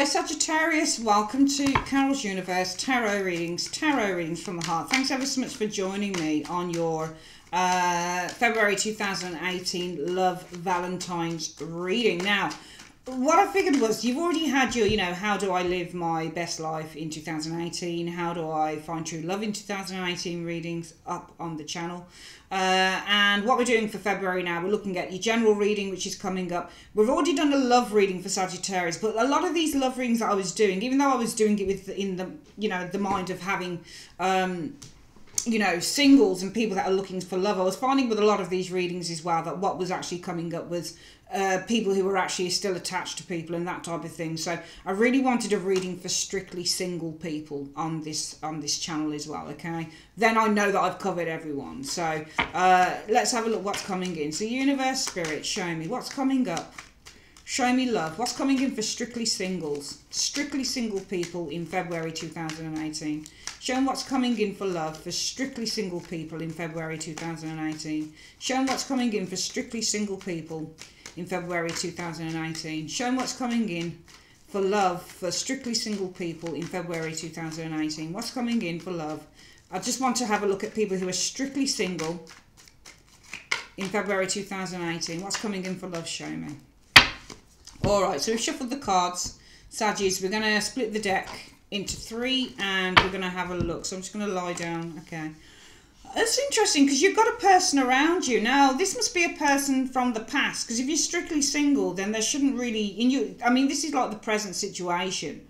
Hi Sagittarius, welcome to Carol's Universe Tarot Readings from the Heart. Thanks ever so much for joining me on your February 2018 Love Valentine's reading. Now, what I figured was you've already had your, how do I live my best life in 2018? How do I find true love in 2018 readings up on the channel. And what we're doing for February now, we're looking at your general reading, which is coming up. We've already done a love reading for Sagittarius, but a lot of these love readings that I was doing, even though I was doing it with in the, the mind of having, singles and people that are looking for love, I was finding with a lot of these readings as well that what was actually coming up was people who were actually still attached to people and that type of thing. So I really wanted a reading for strictly single people on this channel as well. Okay, then I know that I've covered everyone. So let's have a look what's coming in. So universe, spirit, show me what's coming up. Show me love. What's coming in for strictly singles, strictly single people in February 2018. Show them what's coming in for love for strictly single people in February 2018. Show them what's coming in for strictly single people in February 2018. Show them what's coming in for love for strictly single people in February 2018. What's coming in for love? I just want to have a look at people who are strictly single in February 2018. What's coming in for love? Show me. Alright, so we've shuffled the cards. Saggies, we're going to split the deck into three and we're going to have a look. So I'm just going to lie down. Okay. That's interesting because you've got a person around you. Now, this must be a person from the past, because if you're strictly single, then there shouldn't really... this is like the present situation.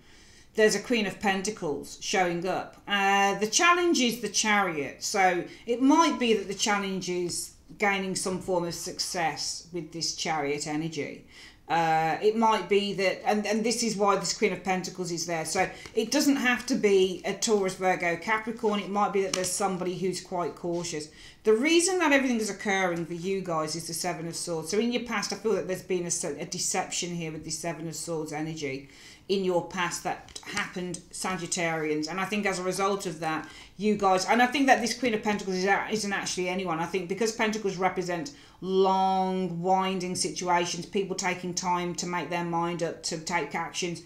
There's a Queen of Pentacles showing up. The challenge is the Chariot. So it might be that the challenge is gaining some form of success with this Chariot energy. It might be that, and this is why this Queen of Pentacles is there. So it doesn't have to be a Taurus, Virgo, Capricorn. It might be that there's somebody who's quite cautious. The reason that everything is occurring for you guys is the Seven of Swords. So in your past, I feel that there's been a deception here with the Seven of Swords energy in your past that happened, Sagittarians. And I think as a result of that, you guys, and I think that this Queen of Pentacles isn't actually anyone. I think because Pentacles represent long, winding situations, people taking time to make their mind up, to take actions.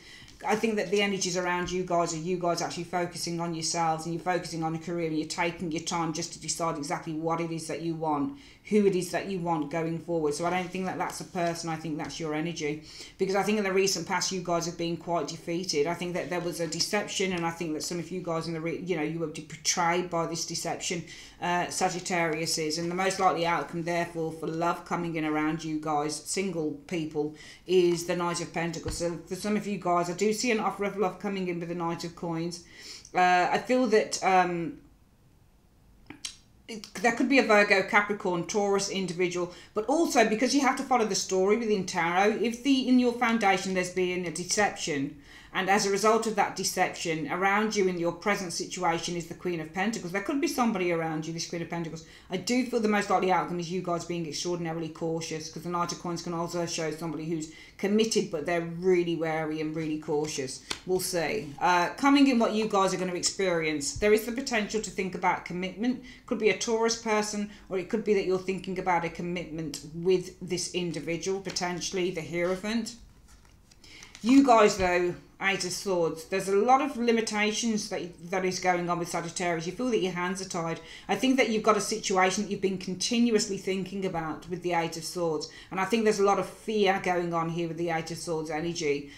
I think that the energies around you guys are you guys actually focusing on yourselves, and you're focusing on a career, and you're taking your time just to decide exactly what it is that you want, who it is that you want going forward. So I don't think that that's a person. I think that's your energy, because I think in the recent past you guys have been quite defeated. I think that there was a deception, and I think that some of you guys in the you were betrayed by this deception. Sagittarius is, and the most likely outcome therefore for love coming in around you guys, single people, is the Knight of Pentacles. So for some of you guys, I do see an offer of love coming in with the Knight of Coins. I feel that there could be a Virgo, Capricorn, Taurus individual, but also because you have to follow the story within tarot. If in your foundation there's been a deception, and as a result of that deception, around you in your present situation is the Queen of Pentacles. There could be somebody around you, this Queen of Pentacles. I do feel the most likely outcome is you guys being extraordinarily cautious, because the Knight of Coins can also show somebody who's committed, but they're really wary and really cautious. We'll see. Coming in what you guys are going to experience, there is the potential to think about commitment. Could be a Taurus person, or it could be that you're thinking about a commitment with this individual, potentially the Hierophant. You guys, though, Eight of Swords, there's a lot of limitations that is going on with Sagittarius. You feel that your hands are tied. I think that you've got a situation that you've been continuously thinking about with the Eight of Swords. And I think there's a lot of fear going on here with the Eight of Swords energy.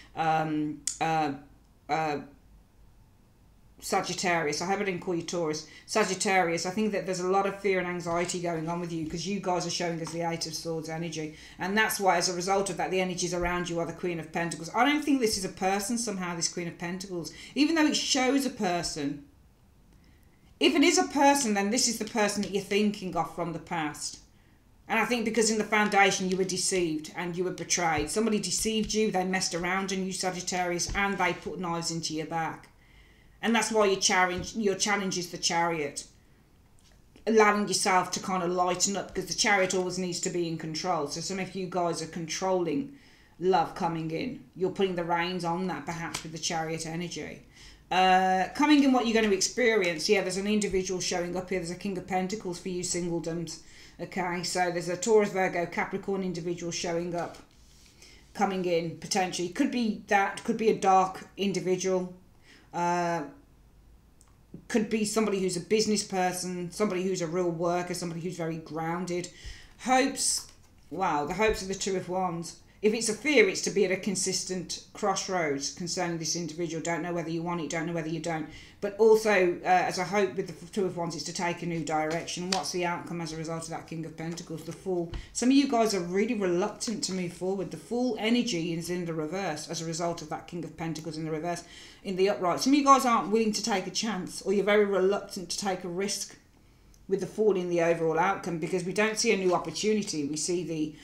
Sagittarius, I hope I didn't call you Taurus. Sagittarius, I think that there's a lot of fear and anxiety going on with you, because you guys are showing us the Eight of Swords energy, and that's why as a result of that the energies around you are the Queen of Pentacles. I don't think this is a person somehow, this Queen of Pentacles, even though it shows a person. If it is a person, then this is the person that you're thinking of from the past. And I think because in the foundation you were deceived and you were betrayed. Somebody deceived you, they messed around on you, Sagittarius, and they put knives into your back. And that's why your challenge is the Chariot. Allowing yourself to kind of lighten up, because the Chariot always needs to be in control. So some of you guys are controlling love coming in. You're putting the reins on that, perhaps, with the Chariot energy. Coming in what you're going to experience, yeah, there's an individual showing up here. There's a King of Pentacles for you singledoms. Okay, so there's a Taurus, Virgo, Capricorn individual showing up. coming in, potentially. Could be that, could be a dark individual. Could be somebody who's a business person, somebody who's a real worker, somebody who's very grounded. Hopes, wow, the hopes of the Two of Wands. If it's a fear, it's to be at a consistent crossroads concerning this individual. Don't know whether you want it, don't know whether you don't. But also, as a hope with the Two of Wands, it's to take a new direction. What's the outcome as a result of that King of Pentacles? The Fool. Some of you guys are really reluctant to move forward. The Fool energy is in the reverse as a result of that King of Pentacles in the reverse, in the upright. Some of you guys aren't willing to take a chance, or you're very reluctant to take a risk with the Fool in the overall outcome, because we don't see a new opportunity. We see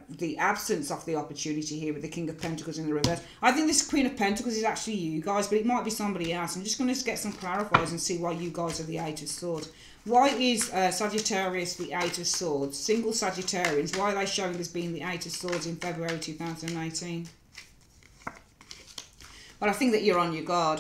the absence of the opportunity here with the King of Pentacles in the reverse. I think this Queen of Pentacles is actually you guys, but it might be somebody else. I'm just going to get some clarifiers and see why you guys are the Eight of Swords. Why is Sagittarius the Eight of Swords? Single Sagittarians, why are they showing as being the Eight of Swords in February 2018? Well, I think that you're on your guard.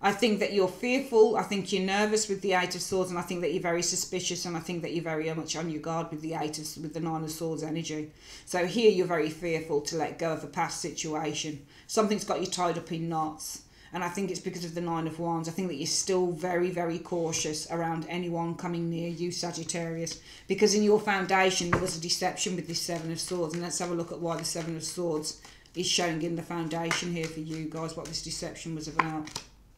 I think that you're fearful, I think you're nervous with the Eight of Swords, and I think that you're very suspicious, and I think that you're very much on your guard with with the Nine of Swords energy. So here you're very fearful to let go of a past situation. Something's got you tied up in knots, and I think it's because of the Nine of Wands. I think that you're still very, very cautious around anyone coming near you, Sagittarius, because in your foundation there was a deception with this Seven of Swords, and let's have a look at why the Seven of Swords is showing in the foundation here for you guys, what this deception was about.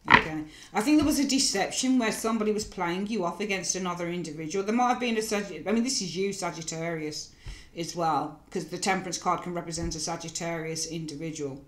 Okay, I think there was a deception where somebody was playing you off against another individual. There might have been I mean, this is you, Sagittarius, as well, because the Temperance card can represent a Sagittarius individual.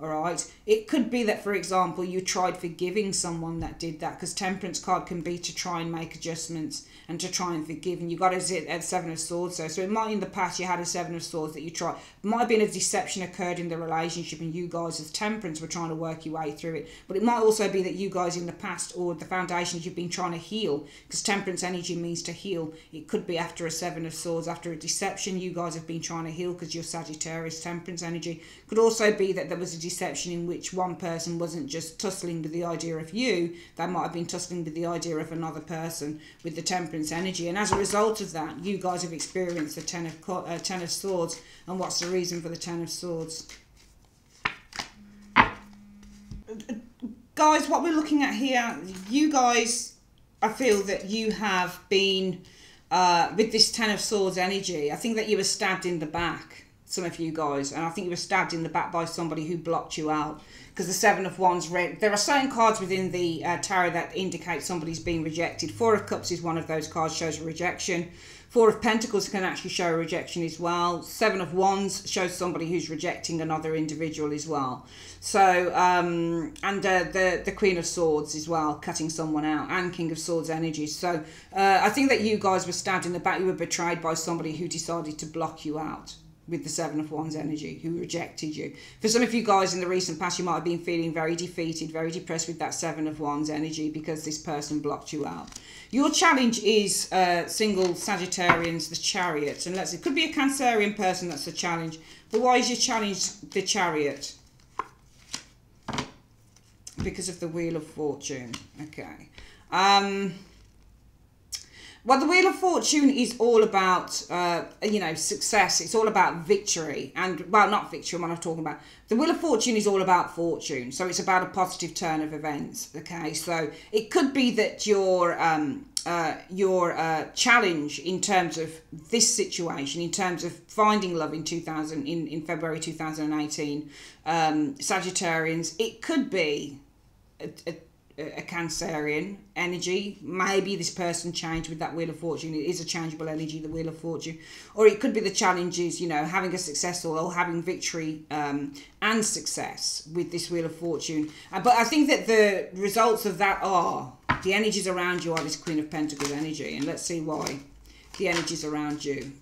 All right, it could be that, for example, you tried forgiving someone that did that, because Temperance card can be to try and make adjustments and to try and forgive, and you got a Seven of Swords. So it might, in the past you had a Seven of Swords that you tried. It might have been a deception occurred in the relationship, and you guys as Temperance were trying to work your way through it. But it might also be that you guys in the past, or the foundations you've been trying to heal, because Temperance energy means to heal. It could be after a Seven of Swords, after a deception you guys have been trying to heal, because you're Sagittarius, Temperance energy. Could also be that there was a deception in which one person wasn't just tussling with the idea of you, they might have been tussling with the idea of another person with the Temperance energy, and as a result of that you guys have experienced the Ten of Swords. And what's the reason for the Ten of Swords? Guys, what we're looking at here, you guys, I feel that you have been with this Ten of Swords energy, I think that you were stabbed in the back, some of you guys, and I think you were stabbed in the back by somebody who blocked you out, because the Seven of Wands, there are certain cards within the tarot that indicate somebody's being rejected. Four of Cups is one of those cards, shows a rejection. Four of Pentacles can actually show a rejection as well. Seven of Wands shows somebody who's rejecting another individual as well. So, and the Queen of Swords as well, cutting someone out, and King of Swords energy. So I think that you guys were stabbed in the back. You were betrayed by somebody who decided to block you out with the Seven of Wands energy, who rejected you. For some of you guys in the recent past, you might have been feeling very defeated, very depressed with that Seven of Wands energy, because this person blocked you out. Your challenge is single Sagittarians, the Chariot. And it could be a Cancerian person that's the challenge. But why is your challenge the Chariot? Because of the Wheel of Fortune. Okay. Well, the Wheel of Fortune is all about, you know, success. It's all about victory. And, well, not victory, what I'm talking about. The Wheel of Fortune is all about fortune. So it's about a positive turn of events, okay? So it could be that your challenge in terms of this situation, in terms of finding love in February 2018, Sagittarians, it could be a Cancerian energy. Maybe this person changed with that Wheel of Fortune. It is a changeable energy, the Wheel of Fortune. Or it could be the challenges, you know, having a successful or having victory and success with this Wheel of Fortune. But I think that the results of that are, the energies around you are this Queen of Pentacles energy. And let's see why the energies around you.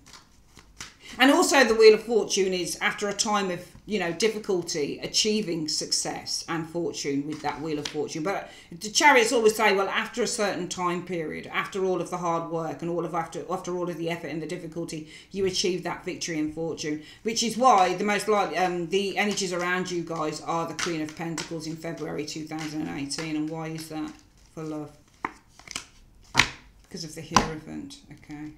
And also the Wheel of Fortune is after a time of, you know, difficulty, achieving success and fortune with that Wheel of Fortune. But the Chariots always say, well, after a certain time period, after all of the hard work and after all of the effort and the difficulty, you achieve that victory and fortune. Which is why the most likely, the energies around you guys are the Queen of Pentacles in February 2018. And why is that? For love. Because of the Hierophant. Okay.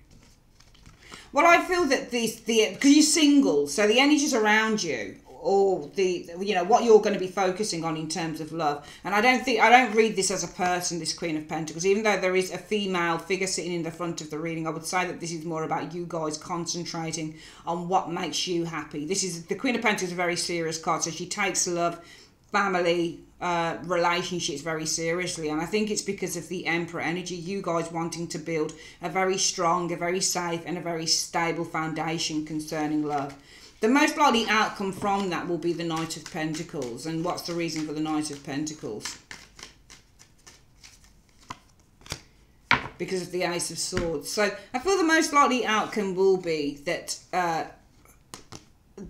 Well, I feel that because you're single, so the energies around you, or the, you know, what you're going to be focusing on in terms of love. And I don't read this as a person, this Queen of Pentacles, even though there is a female figure sitting in the front of the reading. I would say that this is more about you guys concentrating on what makes you happy. This is, the Queen of Pentacles is a very serious card, so she takes love, family, relationships very seriously. And I think it's because of the Emperor energy, you guys wanting to build a very strong, a very safe and a very stable foundation concerning love. The most likely outcome from that will be the Knight of Pentacles. And what's the reason for the Knight of Pentacles? Because of the Ace of Swords. So I feel the most likely outcome will be that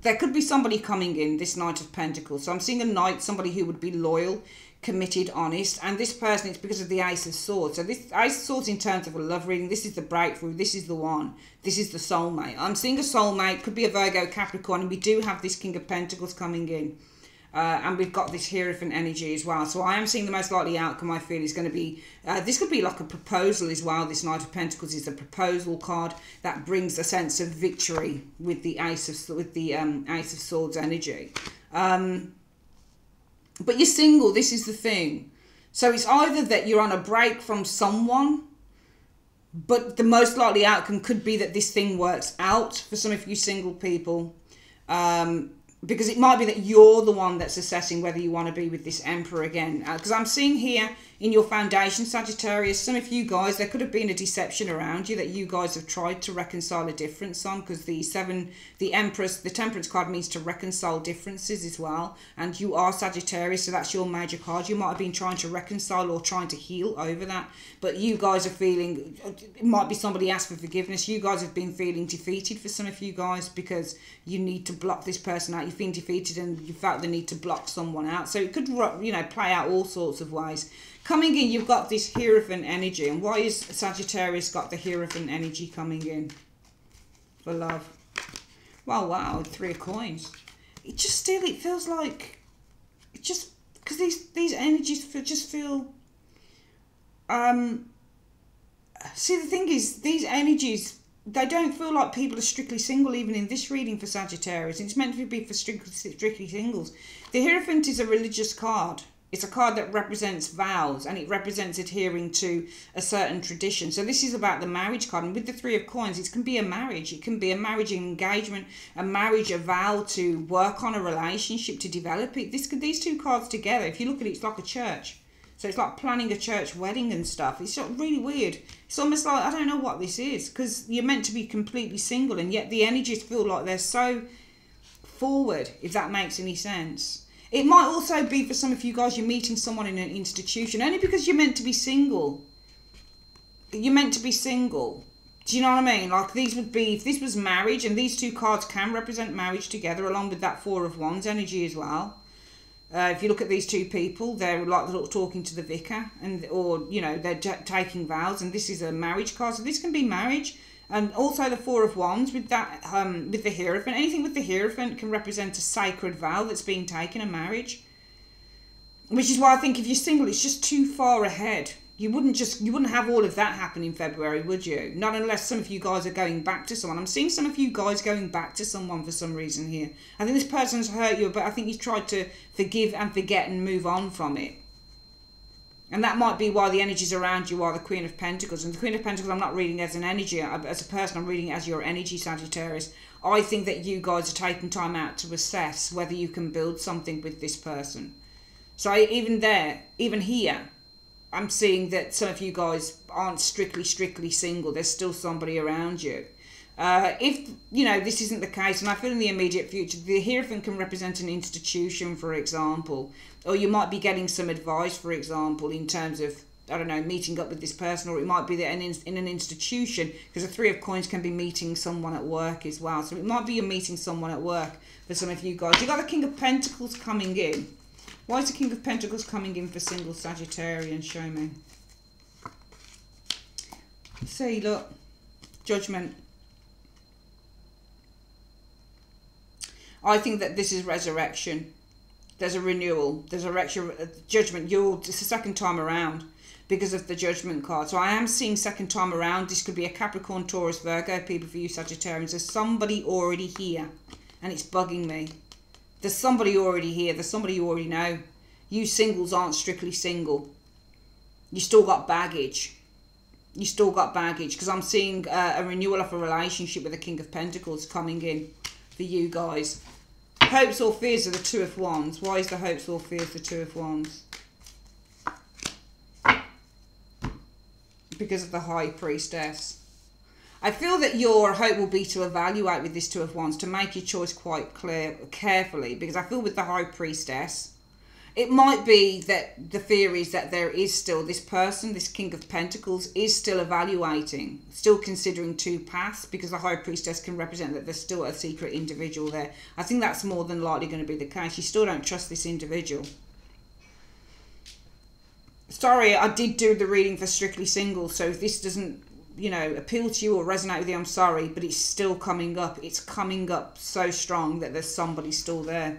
there could be somebody coming in, this Knight of Pentacles. So I'm seeing a knight, somebody who would be loyal, committed, honest. And this person, it's because of the Ace of Swords. So this Ace of Swords in terms of a love reading, this is the breakthrough, this is the one, this is the soulmate. I'm seeing a soulmate, could be a Virgo, Capricorn, and we do have this King of Pentacles coming in. And we've got this Hierophant energy as well. So I am seeing the most likely outcome, I feel, is going to be, this could be like a proposal as well. This Knight of Pentacles is a proposal card that brings a sense of victory with the Ace of Swords energy. But you're single, this is the thing. So it's either that you're on a break from someone, but the most likely outcome could be that this thing works out for some of you single people. Because it might be that you're the one that's assessing whether you want to be with this Emperor again. Because I'm seeing here in your foundation, Sagittarius, some of you guys, there could have been a deception around you that you guys have tried to reconcile a difference on. Because the Empress, the Temperance card means to reconcile differences as well. And you are Sagittarius, so that's your major card. You might have been trying to reconcile or trying to heal over that. But you guys are feeling, it might be somebody asked for forgiveness. You guys have been feeling defeated for some of you guys because you need to block this person out. You've been defeated and you felt the need to block someone out. So it could, you know, play out all sorts of ways. Coming in, you've got this Hierophant energy. And why is Sagittarius got the Hierophant energy coming in for love? Well, wow, 3 of Coins. It just still, it feels like, it just, because these energies just feel, see, the thing is, these energies, they don't feel like people are strictly single, even in this reading for Sagittarius. It's meant to be for strictly singles. The Hierophant is a religious card. It's a card that represents vows, and it represents adhering to a certain tradition. So this is about the marriage card. And with the 3 of Coins, it can be a marriage. It can be a marriage engagement, a marriage, a vow to work on a relationship, to develop it. These 2 cards together, if you look at it, it's like a church. So it's like planning a church wedding and stuff. It's really weird. It's almost like, I don't know what this is, because you're meant to be completely single, and yet the energies feel like they're so forward, if that makes any sense. It might also be for some of you guys, you're meeting someone in an institution, only because you're meant to be single. You're meant to be single. Do you know what I mean? Like, these would be, if this was marriage, and these 2 cards can represent marriage together, along with that 4 of Wands energy as well. If you look at these 2 people, they're like talking to the vicar, or, you know, they're taking vows, and this is a marriage card, so this can be marriage. And also the 4 of Wands with that, with the Hierophant. Anything with the Hierophant can represent a sacred vow that's being taken in marriage. Which is why I think if you're single, it's just too far ahead. You wouldn't have all of that happen in February, would you? Not unless some of you guys are going back to someone. I'm seeing some of you guys going back to someone for some reason here. I think this person's hurt you, but I think you've tried to forgive and forget and move on from it. And that might be why the energies around you are the Queen of Pentacles. And the Queen of Pentacles, I'm not reading as an energy. As a person, I'm reading it as your energy, Sagittarius. I think that you guys are taking time out to assess whether you can build something with this person. So even here, I'm seeing that some of you guys aren't strictly single. There's still somebody around you. If, you know, this isn't the case, and I feel in the immediate future, the Hierophant can represent an institution, for example. Or you might be getting some advice, for example, in terms of, I don't know, meeting up with this person. Or it might be that in an institution, because the 3 of Coins can be meeting someone at work as well. So it might be you're meeting someone at work for some of you guys. You've got the King of Pentacles coming in. Why is the King of Pentacles coming in for single Sagittarian? Show me. See, look. Judgment. I think that this is resurrection. There's a renewal. There's a judgment. It's the second time around because of the Judgment card. So I am seeing second time around. This could be a Capricorn, Taurus, Virgo people for you Sagittarians. There's somebody already here and it's bugging me. There's somebody already here. There's somebody you already know. You singles aren't strictly single. You still got baggage. You still got baggage. Because I'm seeing a renewal of a relationship with the King of Pentacles coming in for you guys. Hopes or fears are the Two of Wands. Why is the hopes or fears the Two of Wands? Because of the High Priestess. I feel that your hope will be to evaluate with this Two of Wands, to make your choice quite carefully, because I feel with the High Priestess, it might be that the fear is that there is still this person, this King of Pentacles, is still evaluating, still considering two paths, because the High Priestess can represent that there's still a secret individual there. I think that's more than likely going to be the case. You still don't trust this individual. Sorry, I did do the reading for strictly single, so if this doesn't, you know, appeal to you or resonate with you, I'm sorry, but it's still coming up. It's coming up so strong that there's somebody still there.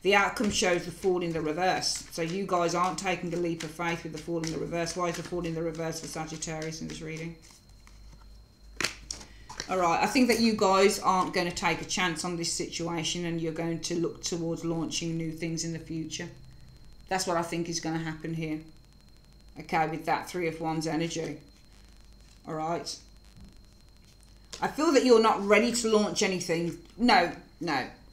The outcome shows the Fool in the reverse. So you guys aren't taking a leap of faith with the Fool in the reverse. Why is the Fool in the reverse for Sagittarius in this reading? Alright, I think that you guys aren't going to take a chance on this situation, and you're going to look towards launching new things in the future. That's what I think is going to happen here. Okay, with that Three of Wands energy. Alright. I feel that you're not ready to launch anything. No.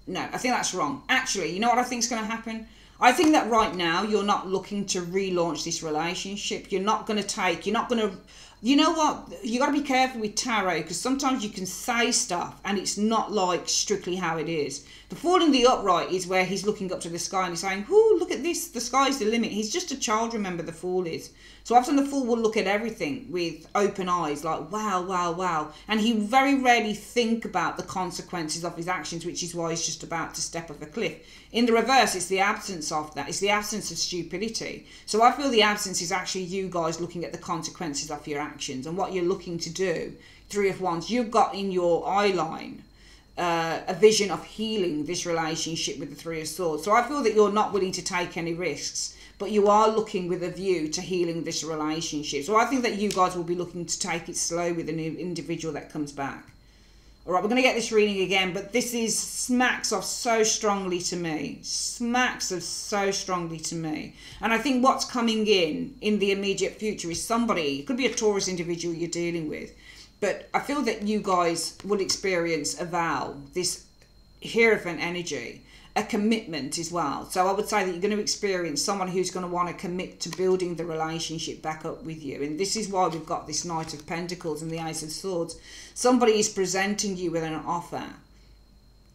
I think that's wrong. Actually, you know what I think is going to happen? I think that right now you're not looking to relaunch this relationship. You're not going to, you know what? You got to be careful with tarot, because sometimes you can say stuff and it's not like strictly how it is. The Fool in the upright is where he's looking up to the sky and he's saying, "Whoo, look at this. The sky's the limit." He's just a child, remember, the Fool is. So often the Fool will look at everything with open eyes, like, wow, wow, wow. And he very rarely think about the consequences of his actions, which is why he's just about to step off a cliff. In the reverse, it's the absence of that. It's the absence of stupidity. So I feel the absence is actually you guys looking at the consequences of your actions and what you're looking to do. Three of Wands, you've got in your eye line a vision of healing this relationship with the Three of Swords. So I feel that you're not willing to take any risks, but you are looking with a view to healing this relationship. So I think that you guys will be looking to take it slow with a new individual that comes back. All right, we're going to get this reading again, but this is smacks of so strongly to me. Smacks of so strongly to me. And I think what's coming in the immediate future is somebody, it could be a Taurus individual you're dealing with, but I feel that you guys will experience a vow, this Hierophant energy, a commitment as well. So I would say that you're going to experience someone who's going to want to commit to building the relationship back up with you. And this is why we've got this Knight of Pentacles and the Ace of Swords. Somebody is presenting you with an offer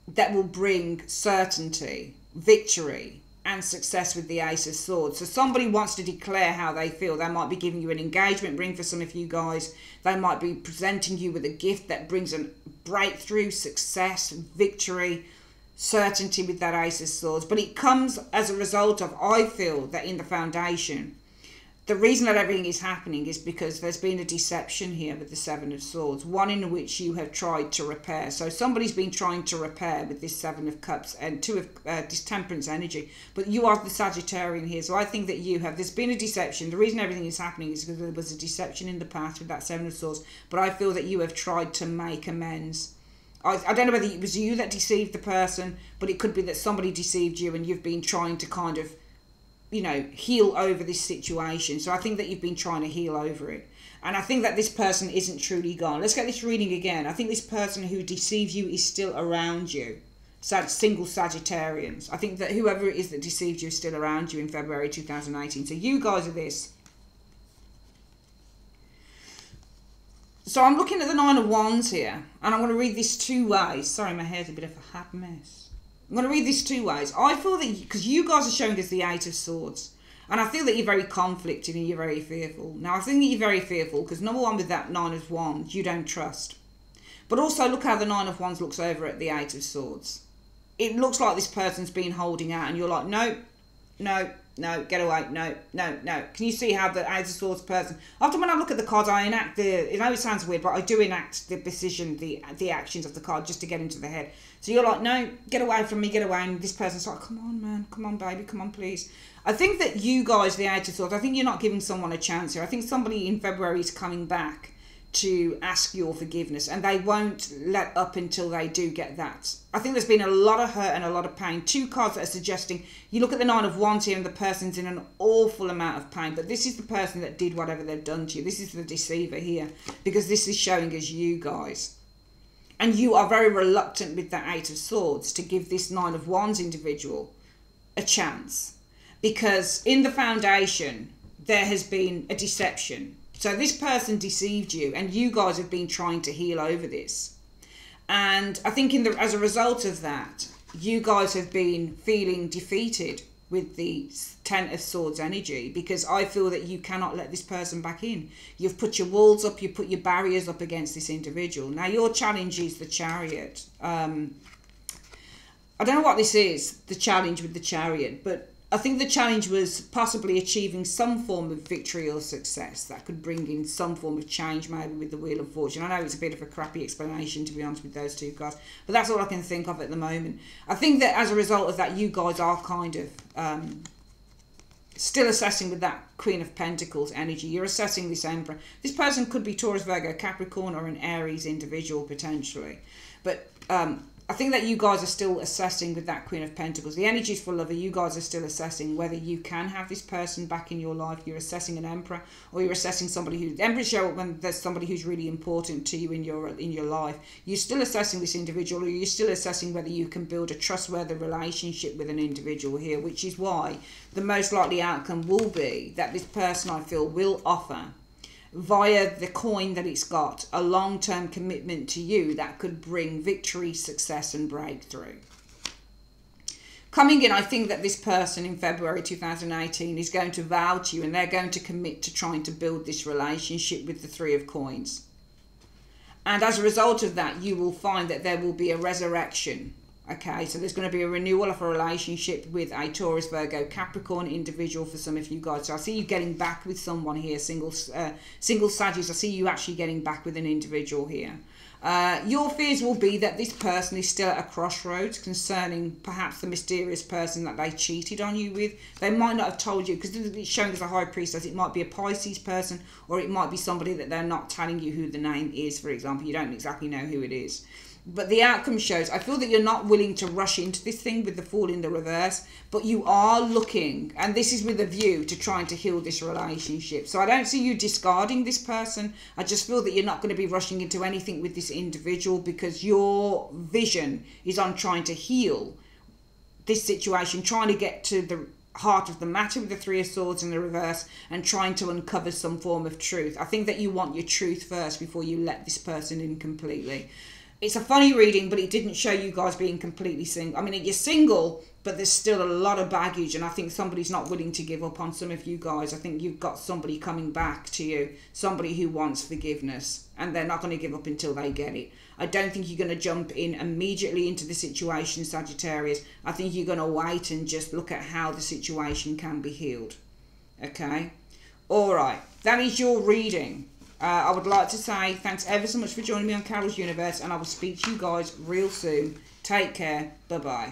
that will bring certainty, victory, and success with the Ace of Swords. So somebody wants to declare how they feel. They might be giving you an engagement ring for some of you guys. They might be presenting you with a gift that brings a breakthrough, success, victory, certainty with that Ace of Swords. But it comes as a result of, I feel that in the foundation, the reason that everything is happening is because there's been a deception here with the Seven of Swords, one in which you have tried to repair. So somebody's been trying to repair with this Seven of Cups and Two of Distemperance energy, but you are the Sagittarian here. So I think that there's been a deception. The reason everything is happening is because there was a deception in the past with that Seven of Swords, but I feel that you have tried to make amends. I don't know whether it was you that deceived the person, but it could be that somebody deceived you and you've been trying to kind of, you know, heal over this situation. So I think that you've been trying to heal over it. And I think that this person isn't truly gone. Let's get this reading again. I think this person who deceived you is still around you. Single Sagittarians. I think that whoever it is that deceived you is still around you in February 2018. So you guys are this. So I'm looking at the Nine of Wands here, and I'm going to read this two ways. Sorry, my hair's a bit of a hot mess. I'm going to read this two ways. I feel that, because you guys are showing us the Eight of Swords, and I feel that you're very conflicted and you're very fearful. Now, I think that you're very fearful because, number one, with that Nine of Wands, you don't trust. But also, look how the Nine of Wands looks over at the Eight of Swords. It looks like this person's been holding out, and you're like, no, no, no, get away, no, no, no. Can you see how the Eight of Swords person... Often when I look at the cards, I enact the... I know it sounds weird, but I do enact the decision, the actions of the card just to get into the head. So you're like, no, get away from me, get away. And this person's like, come on, man, come on, baby, come on, please. I think that you guys, the Eight of Swords, I think you're not giving someone a chance here. I think somebody in February is coming back to ask your forgiveness, and they won't let up until they do get that. I think there's been a lot of hurt and a lot of pain. Two cards that are suggesting, you look at the Nine of Wands here and the person's in an awful amount of pain, but this is the person that did whatever they've done to you. This is the deceiver here, because this is showing us you guys. And you are very reluctant with that Eight of Swords to give this Nine of Wands individual a chance, because in the foundation there has been a deception. So this person deceived you, and you guys have been trying to heal over this. And I think as a result of that, you guys have been feeling defeated with the Ten of Swords energy, because I feel that you cannot let this person back in. You've put your walls up, you've put your barriers up against this individual. Now your challenge is the Chariot. I don't know what this is, the challenge with the Chariot, but I think the challenge was possibly achieving some form of victory or success that could bring in some form of change, maybe with the Wheel of Fortune. I know it's a bit of a crappy explanation, to be honest, with those two cards, but that's all I can think of at the moment. I think that as a result of that, you guys are kind of still assessing with that Queen of Pentacles energy. You're assessing this Emperor. This person could be Taurus, Virgo, Capricorn, or an Aries individual potentially. But I think that you guys are still assessing with that Queen of Pentacles. The energy is for lover. You guys are still assessing whether you can have this person back in your life. You're assessing an Emperor, or you're assessing somebody who... Emperors show up when there's somebody who's really important to you in your life. You're still assessing this individual, or you're still assessing whether you can build a trustworthy relationship with an individual here, which is why the most likely outcome will be that this person, I feel, will offer, via the coin that it's got, a long-term commitment to you that could bring victory, success and breakthrough. Coming in, I think that this person in February 2018 is going to vow to you, and they're going to commit to trying to build this relationship with the Three of Coins. And as a result of that, you will find that there will be a resurrection. Okay, so there's going to be a renewal of a relationship with a Taurus, Virgo, Capricorn individual for some of you guys. So I see you getting back with someone here, single Sagittarius. I see you actually getting back with an individual here. Your fears will be that this person is still at a crossroads concerning perhaps the mysterious person that they cheated on you with. They might not have told you, because it's showing as a High Priestess. It might be a Pisces person, or it might be somebody that they're not telling you who the name is, for example. You don't exactly know who it is. But the outcome shows, I feel that you're not willing to rush into this thing with the Fool in the reverse, but you are looking, and this is with a view to trying to heal this relationship. So I don't see you discarding this person. I just feel that you're not going to be rushing into anything with this individual, because your vision is on trying to heal this situation, trying to get to the heart of the matter with the Three of Swords in the reverse, and trying to uncover some form of truth. I think that you want your truth first before you let this person in completely. It's a funny reading, but it didn't show you guys being completely single. I mean, you're single, but there's still a lot of baggage, and I think somebody's not willing to give up on some of you guys. I think you've got somebody coming back to you, somebody who wants forgiveness, and they're not going to give up until they get it. I don't think you're going to jump in immediately into the situation, Sagittarius. I think you're going to wait and just look at how the situation can be healed. Okay? All right. That is your reading. I would like to say thanks ever so much for joining me on Carol's Universe, and I will speak to you guys real soon. Take care. Bye-bye.